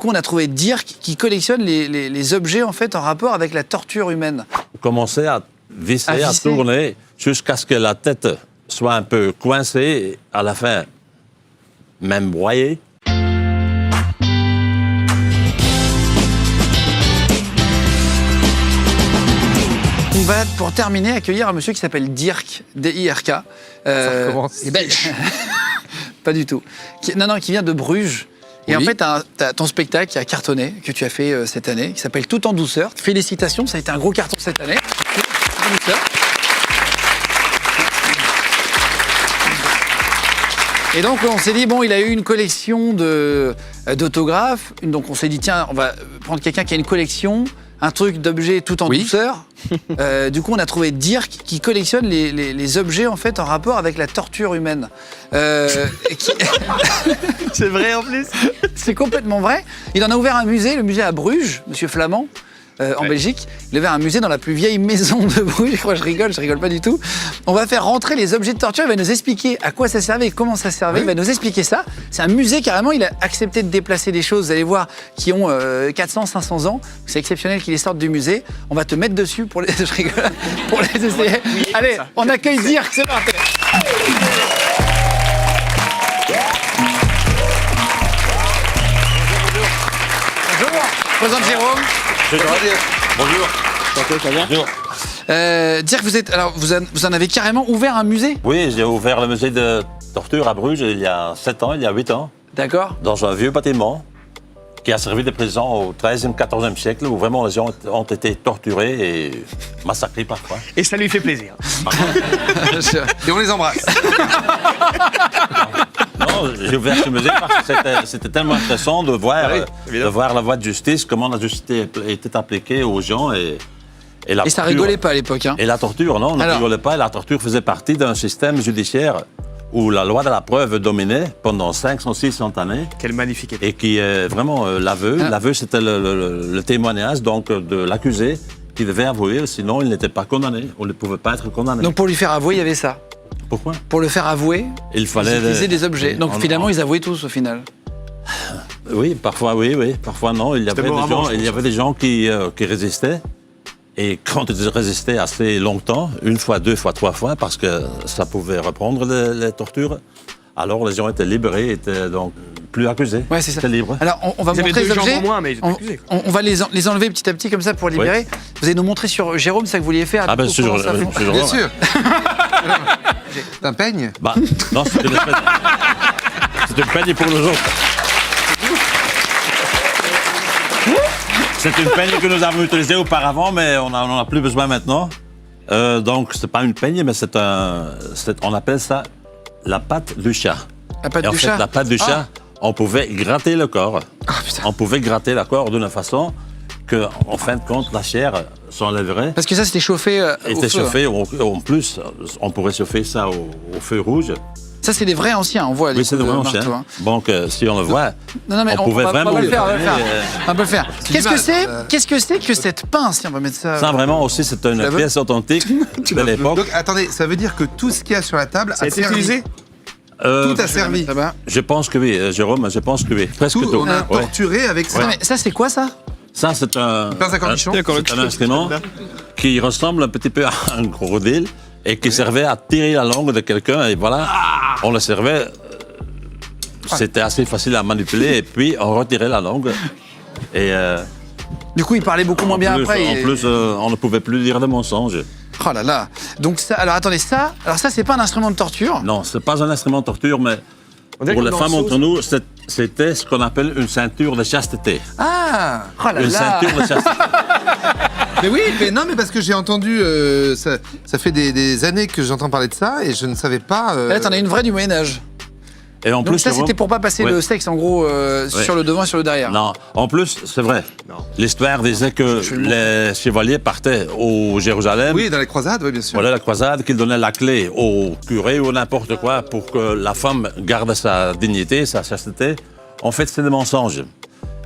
On a trouvé Dirk qui collectionne les objets en fait en rapport avec la torture humaine. Commencer à visser, à tourner jusqu'à ce que la tête soit un peu coincée et à la fin même broyée. On va pour terminer accueillir un monsieur qui s'appelle Dirk, D-I-R-K. Ça recommence. C'est belge. Pas du tout. Qui vient de Bruges. Et en fait, t'as ton spectacle qui a cartonné, que tu as fait cette année, qui s'appelle Tout en douceur. Félicitations, ça a été un gros carton cette année. Tout en douceur. Et donc, on s'est dit, bon, il a eu une collection d'autographes. Donc, on s'est dit, tiens, on va prendre quelqu'un qui a une collection, un truc d'objets tout en douceur. Du coup, on a trouvé Dirk qui collectionne les objets en fait en rapport avec la torture humaine. C'est vrai en plus. C'est complètement vrai. Il en a ouvert un musée, le musée à Bruges, Monsieur Flamand, en Belgique. Il a ouvert un musée dans la plus vieille maison de Bruges. Je crois que je rigole pas du tout. On va faire rentrer les objets de torture. Il va nous expliquer à quoi ça servait et comment ça servait. Il va nous expliquer ça. C'est un musée carrément. Il a accepté de déplacer des choses, vous allez voir, qui ont 400, 500 ans. C'est exceptionnel qu'il les sorte du musée. On va te mettre dessus pour les, je rigole, pour les essayer. Allez, on accueille Dirk, c'est parti. Bonjour. Je présente Jérôme. Bonjour. Bonjour. Dirk, vous en avez carrément ouvert un musée? Oui, j'ai ouvert le musée de torture à Bruges il y a 7 ans, il y a 8 ans, D'accord. dans un vieux bâtiment qui a servi de prison au XIIIe, XIVe siècle, où vraiment les gens ont été torturés et massacrés parfois. Et ça lui fait plaisir. Et on les embrasse. Non, j'ai ouvert ce musée parce que c'était tellement intéressant de voir, la voie de justice, comment la justice était appliquée aux gens et la Et ça torture. rigolait pas à l'époque, hein? Et la torture, non, on ne rigolait pas. La torture faisait partie d'un système judiciaire où la loi de la preuve dominait pendant 500, 600 années. Quelle magnifique époque. Et qui est vraiment l'aveu. L'aveu, c'était le témoignage donc, de l'accusé qui devait avouer, sinon il n'était pas condamné. On ne pouvait pas être condamné. Donc pour lui faire avouer, il y avait ça. Pourquoi? Pour le faire avouer, Il fallait ils utilisaient des objets. Donc finalement, ils avouaient tous au final. Oui, parfois oui, parfois non. Il y avait des gens qui résistaient. Et quand ils résistaient assez longtemps, 1 fois, 2 fois, 3 fois, parce que ça pouvait reprendre les tortures, alors les gens étaient libérés, étaient donc plus accusés. Ouais, c'est ça. Étaient libres. Alors on va Ils avaient montrer les 2 jambes objets. en moins, mais ils étaient accusés. On va les enlever petit à petit comme ça pour libérer. Vous allez nous montrer sur Jérôme, c'est ça que vous vouliez faire. Ah ben, comment ça fonctionne. Bien sûr. C'est un peigne. Bah, non, c'est une peigne pour nous autres. C'est une peigne que nous avons utilisée auparavant, mais on n'en a plus besoin maintenant. Donc, c'est pas une peigne, mais on appelle ça la patte du chat. La patte Et en du fait, chat. la patte du chat, on pouvait gratter le corps. On pouvait gratter le corps d'une façon que, en fin de compte, la chair s'enlèverait. Parce que ça, c'était chauffé au Était feu. chauffé. En plus, on pourrait chauffer ça au feu rouge. Ça, c'est des vrais anciens, on voit les Oui, c'est de coups de vraiment marteau, cher. hein. Donc, si on le voit, Non, mais on pouvait vraiment... on va le faire, on va le faire. On va le faire. Qu'est-ce que mal, c'est Qu'est-ce que c'est que cette pince? Tiens, on va mettre ça. Ça, vraiment aussi, c'est une veux pièce authentique de l'époque. Donc attendez, ça veut dire que tout ce qu'il y a sur la table Ça a été utilisé? Tout a servi. Ça va. Je pense que oui, Jérôme, je pense que oui. Presque Tout, tout. on a Ouais. torturé avec ça. Non, mais ça, c'est quoi ça? Ça, c'est un instrument qui ressemble un petit peu à un crocodile et qui servait à tirer la langue de quelqu'un. Et voilà, on le servait. C'était assez facile à manipuler et puis on retirait la langue. Et Du coup, il parlait beaucoup moins bien après. en plus, on ne pouvait plus dire de mensonges. Oh là là. Donc ça, alors attendez, ça c'est pas un instrument de torture. Non, c'est pas un instrument de torture, mais pour les femmes entre nous, c'était ce qu'on appelle une ceinture de chasteté. Ah. Oh là Une là. ceinture de chasteté. Mais oui, mais non, mais parce que j'ai entendu, ça fait des années que j'entends parler de ça et je ne savais pas. Là, t'en as une vraie du Moyen-Âge. Et en Donc plus, ça, Jérôme- c'était pour pas passer Ouais. le sexe, en gros, sur le devant et sur le derrière. Non, en plus, c'est vrai. L'histoire disait que les chevaliers partaient au Jérusalem. Oui, dans les croisades, oui, bien sûr. Voilà la croisade, qu'ils donnaient la clé au curé ou n'importe quoi pour que la femme garde sa dignité, sa chasteté. En fait, c'est des mensonges.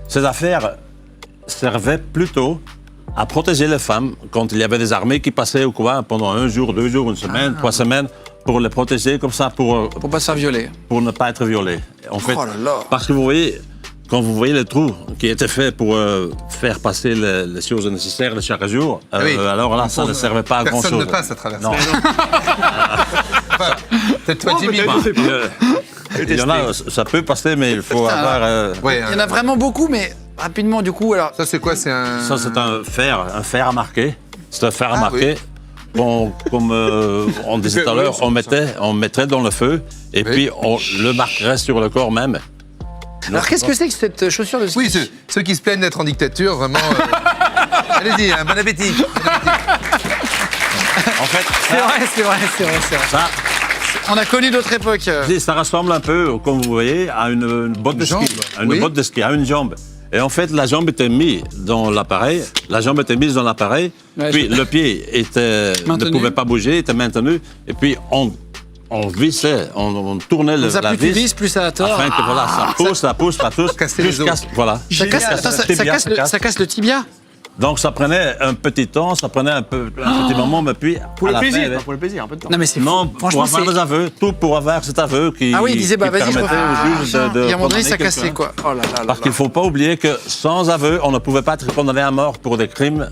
Ces affaires servaient plutôt à protéger les femmes quand il y avait des armées qui passaient ou quoi pendant 1 jour, 2 jours, 1 semaine, 3 semaines. pour les protéger comme ça, Pour pas se faire violer. pour ne pas être violés. En fait, Oh là là. parce que vous voyez, quand vous voyez le trou qui était fait pour faire passer les choses nécessaires de chaque jour, Ah oui. alors là, ça ne servait pas à Personne grand-chose. ne passe à travers Non. ça. Peut-être toi, Jimmy. Il y en a, ça peut passer, mais il faut Putain, avoir... Ouais, Il y en a vraiment beaucoup, mais rapidement, du coup, alors. Ça, c'est quoi? C'est un. Ça, c'est un fer à marquer. C'est un fer à Ah, marquer. Bon, comme on disait tout à l'heure, on mettrait dans le feu et Oui. puis on le marquerait sur le corps même. Alors, qu'est-ce que c'est que cette chaussure de ski? Oui, ceux qui se plaignent d'être en dictature, vraiment. Allez-y, bon appétit. En fait, C'est vrai. ça, On a connu d'autres époques. ça ressemble un peu, comme vous voyez, à une botte de ski. jambe, À une oui. botte de ski, à une jambe. Et en fait, la jambe était mise dans l'appareil. Ouais, Puis le pied ne Maintenu. pouvait pas bouger, était maintenu. Et puis on vissait, on tournait Comme ça, la plus tu vis. vises, plus ça a tort. Afin que voilà, ça pousse, Casser les jusqu'à os. voilà. Ça casse, attends, ça Tibia, casse ça casse le tibia. Donc ça prenait un petit temps, ça prenait un petit moment, mais puis Pour à le la plaisir, fin, pas pour le plaisir, un peu de temps. Non, mais c'est fou. non, pour Franchement, avoir c'est. des aveux, tout pour avoir cet aveu qui, Ah oui, il disait, bah qui vas-y, je permettait refais. au juge de Et à un moment donné, ça condamner cassait, quelqu'un. quoi. Oh là là là. Parce qu'il ne faut pas oublier que sans aveu, on ne pouvait pas être condamné à mort pour des crimes.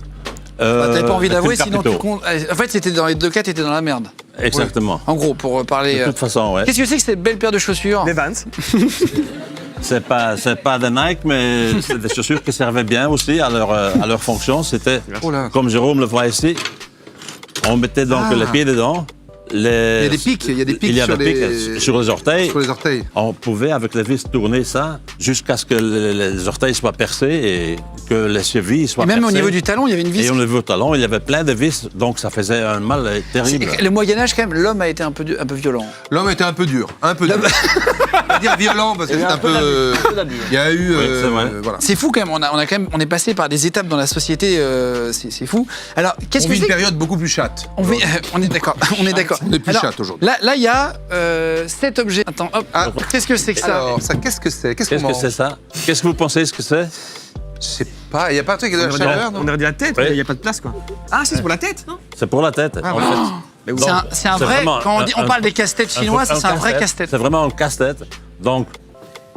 T'avais pas envie des d'avouer, crimes sinon tu capitaux. comptes. En fait, c'était dans les deux cas, t'étais dans la merde. Exactement. En gros, pour parler. De toute façon, ouais. Qu'est-ce que c'est que cette belle paire de chaussures? Les Vans. C'est pas des Nike, mais c'est des chaussures qui servaient bien aussi à leur fonction. C'était, Oh là. comme Jérôme le voit ici, on mettait donc Ah. les pieds dedans. Il y a des pics, Il y a des pics sur les orteils. sur les orteils. On pouvait, avec les vis, tourner ça jusqu'à ce que les orteils soient percés et que les chevilles soient Et même percées. au niveau du talon, il y avait une vis. Et au niveau du talon, il y avait plein de vis, donc ça faisait un mal terrible. Le Moyen-Âge, quand même, l'homme a été un peu violent. L'homme était un peu dur. Un peu dur. On va dire violent parce que c'est un peu. Il y a eu. Oui, c'est vrai. Voilà. C'est fou quand même. On est passé par des étapes dans la société. C'est fou. Alors, qu'est-ce On que vit une c'est? période beaucoup plus chatte. On est d'accord. On est d'accord. On est plus Alors, chatte aujourd'hui. Là, il y a 7 objets. Attends, hop. Ah. Qu'est-ce que c'est que ça? Alors, ça, qu'est-ce que c'est? Qu'est-ce qu'on Qu'est-ce que mange? c'est ça? Qu'est-ce que vous pensez ce que c'est? Je sais pas. Il n'y a pas un truc de la chaleur, non? On aurait dit la tête, Oui. mais il n'y a pas de place, quoi. Ah, si, c'est pour la tête, non? C'est pour la tête. Ah, en voilà. fait. C'est un C'est vrai. vraiment Quand on parle des casse-têtes chinois, ça, c'est un vrai casse-tête. casse-tête. C'est vraiment un casse-tête. Donc,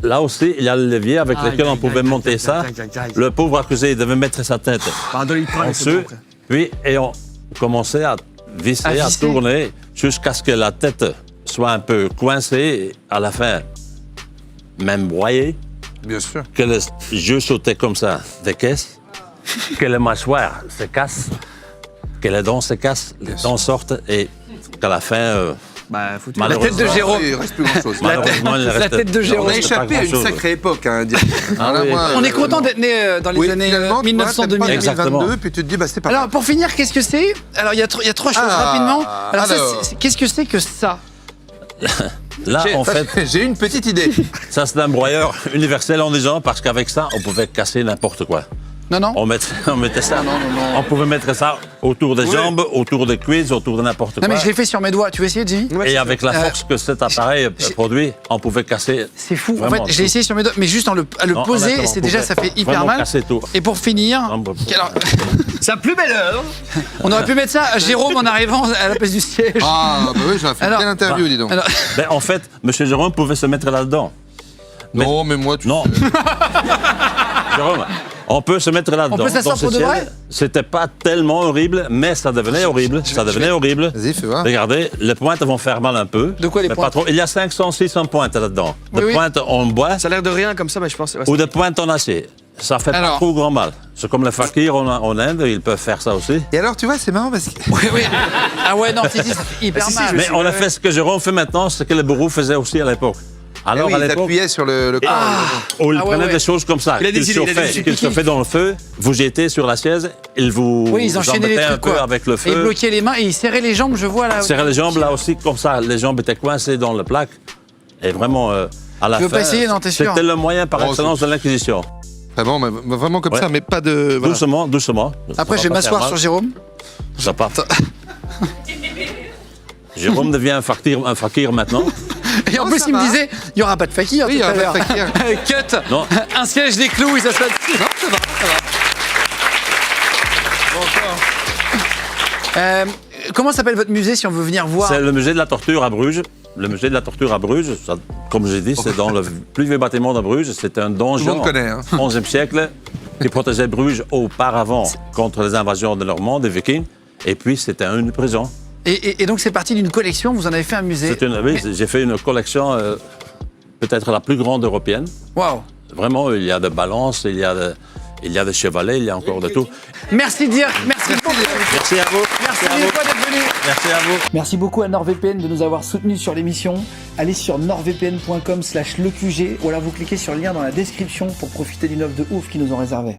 là aussi, il y a le levier avec Aïe, lequel on aïe, pouvait aïe, monter aïe, ça. aïe, aïe, aïe. Le pauvre accusé, il devait mettre sa tête Pardon, il prend en dessous, puis et on commençait à visser, À à visser. tourner, jusqu'à ce que la tête soit un peu coincée, et à la fin, même broyée, Bien sûr. que les yeux sautaient comme ça des caisses, que les mâchoires se cassent, que les dents se cassent, les dents sortent, et qu'à la fin, Bah, foutu. La tête de Jérôme. Il reste plus grand-chose. malheureusement, il ne la restait- tête de Jérôme. On a il restait pas échappé à une grand-chose. sacrée époque, hein, dire. Ah Alors là, oui. moi, On est content d'être né dans les oui, années finalement, 1900-2000. Exactement. 2022, puis tu te dis, bah, c'est pas Alors, pour finir, qu'est-ce que c'est? Alors, il y a trois choses Ah, rapidement. Alors, ça, alors. qu'est-ce que c'est que ça? Là, en fait, J'ai une petite idée. ça c'est un broyeur universel en disant, parce qu'avec ça, on pouvait casser n'importe quoi. Non. On mettait ça. Non. On pouvait mettre ça autour des jambes, autour des cuisses, autour de n'importe quoi. Non, mais je l'ai fait sur mes doigts. Tu veux essayer, Jimmy? Et avec la force que cet appareil produit, on pouvait casser. C'est fou. En vraiment fait, j'ai tout. essayé sur mes doigts, mais juste à le Non, poser, honnêtement, c'est on déjà, pouvait ça fait hyper vraiment mal. casser tout. Et pour finir, Non, alors, Sa plus belle heure. on aurait pu mettre ça à Jérôme en arrivant à la place du siège. Ah, bah oui, j'aurais fait Alors- une belle interview, dis donc. Alors, Ben, en fait, M. Jérôme pouvait se mettre là-dedans. Non, mais moi, tu Non. Jérôme, on peut se mettre là-dedans. On peut s'asseoir Dans ce pour de siège, vrai? C'était pas tellement horrible, mais ça devenait horrible. Ça devenait horrible. Vas-y, fais voir. Regardez, les pointes vont faire mal un peu. De quoi les mais pointes? pas trop. Il y a 500, 600 pointes là-dedans. De Oui, oui. pointes en bois Ça a l'air de rien comme ça, mais je pense. ouais, ou de pointes en acier. Ça fait Alors. pas trop grand mal. C'est comme les fakirs en Inde, ils peuvent faire ça aussi. Et alors, tu vois, c'est marrant parce que. oui. Ah ouais, non, si, ça fait hyper si, mal. Mais on a fait ce que Jérôme fait maintenant, ce que les bourreaux faisaient aussi à l'époque. Alors oui, à ils l'époque, appuyaient sur le corps. où ils Ah ouais, prenaient ouais. des choses comme ça, Il a des idées, il a des idées. qu'ils chauffaient dans le feu, vous jetez sur la chaise, ils vous Oui, ils enchaînaient les embêtaient trucs, un peu quoi. avec le Et ils feu. bloquaient les mains et ils serraient les jambes, je vois là. Serrer les jambes là aussi, comme ça, les jambes étaient coincées dans le plaque. Et vraiment, à la Tu veux fin, pas essayer, non, t'es sûr? c'était le moyen par Oh, excellence de l'Inquisition. Vraiment, mais vraiment comme Ouais. ça, mais pas de. Voilà. Doucement, doucement. Après, Ça je vais va pas faire m'asseoir mal. sur Jérôme. Ça part. Jérôme devient un fakir maintenant. Et en Oh, plus, ça il me va. disait, il n'y aura pas de fakir Oui, il y tout à aura l'heure. pas de fakir. Cut. Non. Un siège, des clous, il s'assoit dessus. Non, ça va, ça va. Comment s'appelle votre musée si on veut venir voir? C'est le musée de la torture à Bruges. Le musée de la torture à Bruges, ça, comme j'ai dit, c'est dans le plus vieux bâtiment de Bruges. C'est un donjon Tout le monde connaît, hein. 11e siècle qui protégeait Bruges auparavant contre les invasions de Normands, des Vikings. Et puis, c'était une prison. Et donc, c'est parti d'une collection, vous en avez fait un musée. Oui, j'ai fait une collection peut-être la plus grande européenne. Waouh. Vraiment, il y a de balances, il y a de chevalets, il y a encore de tout. Merci Dirk, merci beaucoup. Merci à vous. Merci à mille vous. fois d'être venu. Merci à vous. Merci beaucoup à NordVPN de nous avoir soutenus sur l'émission. Allez sur nordvpn.com/leqg ou alors vous cliquez sur le lien dans la description pour profiter d'une offre de ouf qu'ils nous ont réservée.